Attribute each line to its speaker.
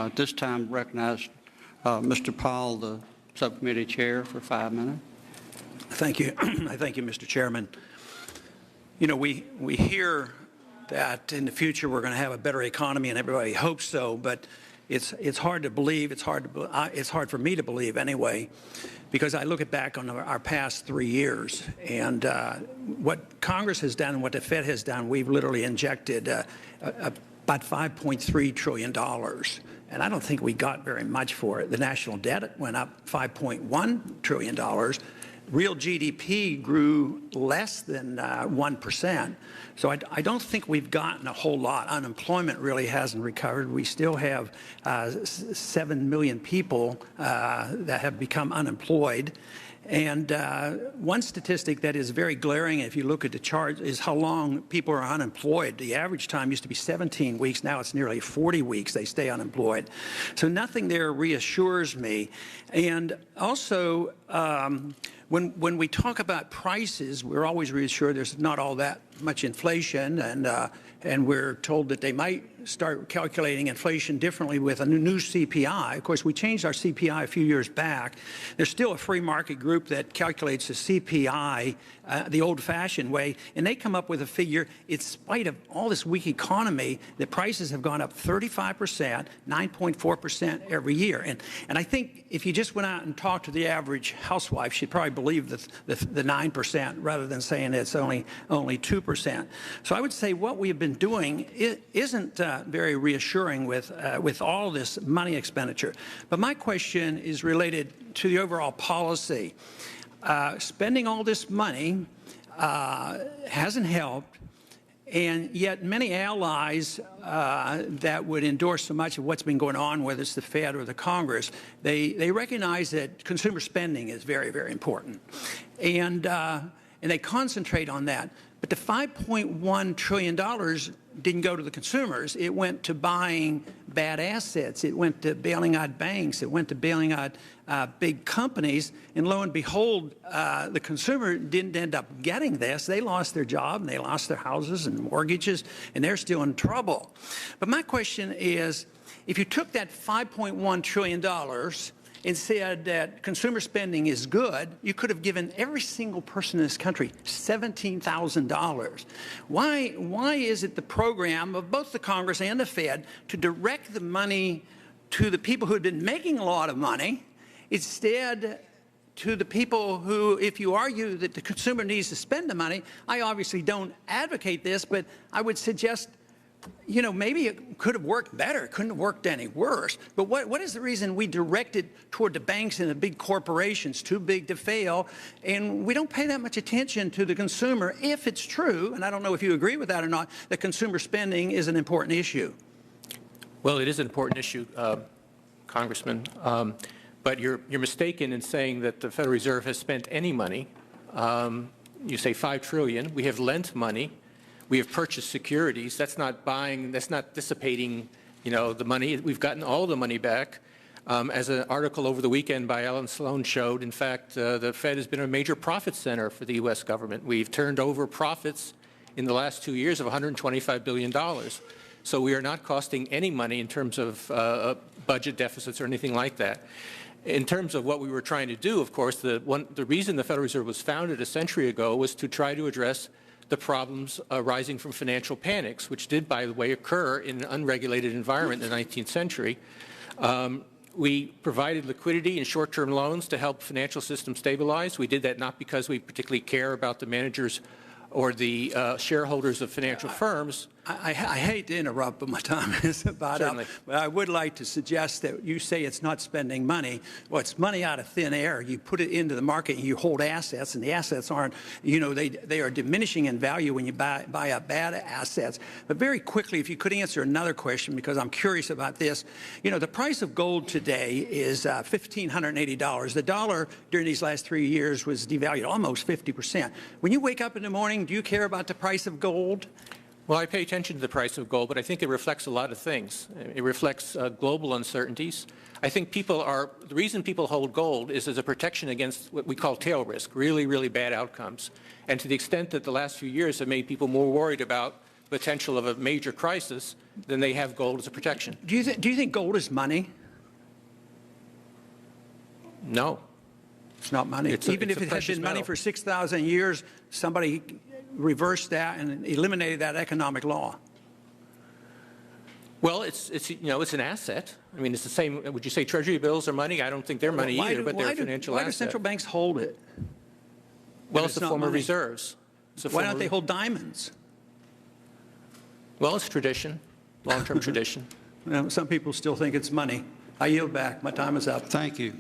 Speaker 1: At this time, recognize Mr. Powell, the subcommittee chair, for 5 minutes.
Speaker 2: Thank you. I thank you, Mr. Chairman. You know, we hear that in the future we're going to have a better economy, and everybody hopes so, but it's hard to believe. It's hard for me to believe anyway, because I look back on our past 3 years, and what Congress has done and what the Fed has done. We've literally injected about $5.3 trillion. And I don't think we got very much for it. The national debt went up $5.1 trillion. Real GDP grew less than 1%. So I don't think we've gotten a whole lot. Unemployment really hasn't recovered. We still have 7 million people that have become unemployed. And one statistic that is very glaring, if you look at the chart, is how long people are unemployed. The average time used to be 17 weeks. Now it's nearly 40 weeks they stay unemployed. So nothing there reassures me. And also, when we talk about prices, we're always reassured there's not all that much inflation, and we're told that they might start calculating inflation differently with a new CPI. Of course, we changed our CPI a few years back. There's still a free market group that calculates the CPI the old-fashioned way, and they come up with a figure, in spite of all this weak economy, that prices have gone up 35%, 9.4% every year. And I think if you just went out and talked to the average housewife, she'd probably believe the 9% rather than saying it's only 2%. So I would say what we have been doing isn't very reassuring with all this money expenditure. But my question is related to the overall policy. Spending all this money hasn't helped, and yet many allies that would endorse so much of what's been going on, whether it's the Fed or the Congress, they recognize that consumer spending is very, very important, and they concentrate on that. But the $5.1 trillion didn't go to the consumers. It went to buying bad assets. It went to bailing out banks. It went to bailing out big companies. And lo and behold, the consumer didn't end up getting this. They lost their job, and they lost their houses and mortgages, and they're still in trouble. But my question is, if you took that $5.1 trillion and said that consumer spending is good, you could have given every single person in this country $17,000. Why is it the program of both the Congress and the Fed to direct the money to the people who have been making a lot of money, instead to the people who, if you argue that the consumer needs to spend the money? I obviously don't advocate this, but I would suggest, you know, maybe it could have worked better. It couldn't have worked any worse. But what is the reason we direct it toward the banks and the big corporations, too big to fail, and we don't pay that much attention to the consumer if it's true, and I don't know if you agree with that or not, that consumer spending is an important issue?
Speaker 3: Well, it is an important issue, Congressman, but you're mistaken in saying that the Federal Reserve has spent any money. You say $5 trillion. We have lent money. We have purchased securities. That's not buying, that's not dissipating, you know, the money. We've gotten all the money back. As an article over the weekend by Alan Sloan showed, in fact, the Fed has been a major profit center for the U.S. government. We've turned over profits in the last 2 years of $125 billion. So we are not costing any money in terms of budget deficits or anything like that. In terms of what we were trying to do, of course, the reason the Federal Reserve was founded a century ago was to try to address the problems arising from financial panics, which did, by the way, occur in an unregulated environment in the 19th century. We provided liquidity and short-term loans to help financial systems stabilize. We did that not because we particularly care about the managers or the shareholders of financial firms.
Speaker 2: I hate to interrupt, but my time is about up. But I would like to suggest that you say it's not spending money. Well, it's money out of thin air. You put it into the market and you hold assets, and the assets aren't, you know, they are diminishing in value when you buy up bad assets. But very quickly, if you could answer another question, because I'm curious about this. You know, the price of gold today is $1,580. The dollar during these last 3 years was devalued almost 50%. When you wake up in the morning, do you care about the price of gold?
Speaker 3: Well, I pay attention to the price of gold, but I think it reflects a lot of things. It reflects global uncertainties. I think the reason people hold gold is as a protection against what we call tail risk, really, really bad outcomes. And to the extent that the last few years have made people more worried about potential of a major crisis, then they have gold as a protection.
Speaker 2: Do you think gold is money?
Speaker 3: No.
Speaker 2: It's not money.
Speaker 3: It's
Speaker 2: Even
Speaker 3: a
Speaker 2: if it had
Speaker 3: precious
Speaker 2: been money
Speaker 3: metal.
Speaker 2: for 6,000 years, somebody reversed that and eliminated that economic law.
Speaker 3: Well, it's an asset. I mean, it's the same. Would you say Treasury bills are money? I don't think they're money either, but they're a financial
Speaker 2: why
Speaker 3: asset.
Speaker 2: do central banks hold it?
Speaker 3: Well,
Speaker 2: if
Speaker 3: it's
Speaker 2: it's
Speaker 3: a
Speaker 2: not
Speaker 3: form of
Speaker 2: money?
Speaker 3: reserves. It's a
Speaker 2: Why
Speaker 3: form
Speaker 2: don't
Speaker 3: of-
Speaker 2: they hold diamonds?
Speaker 3: Well, it's tradition, long-term tradition.
Speaker 2: Some people still think it's money. I yield back. My time is up.
Speaker 1: Thank you.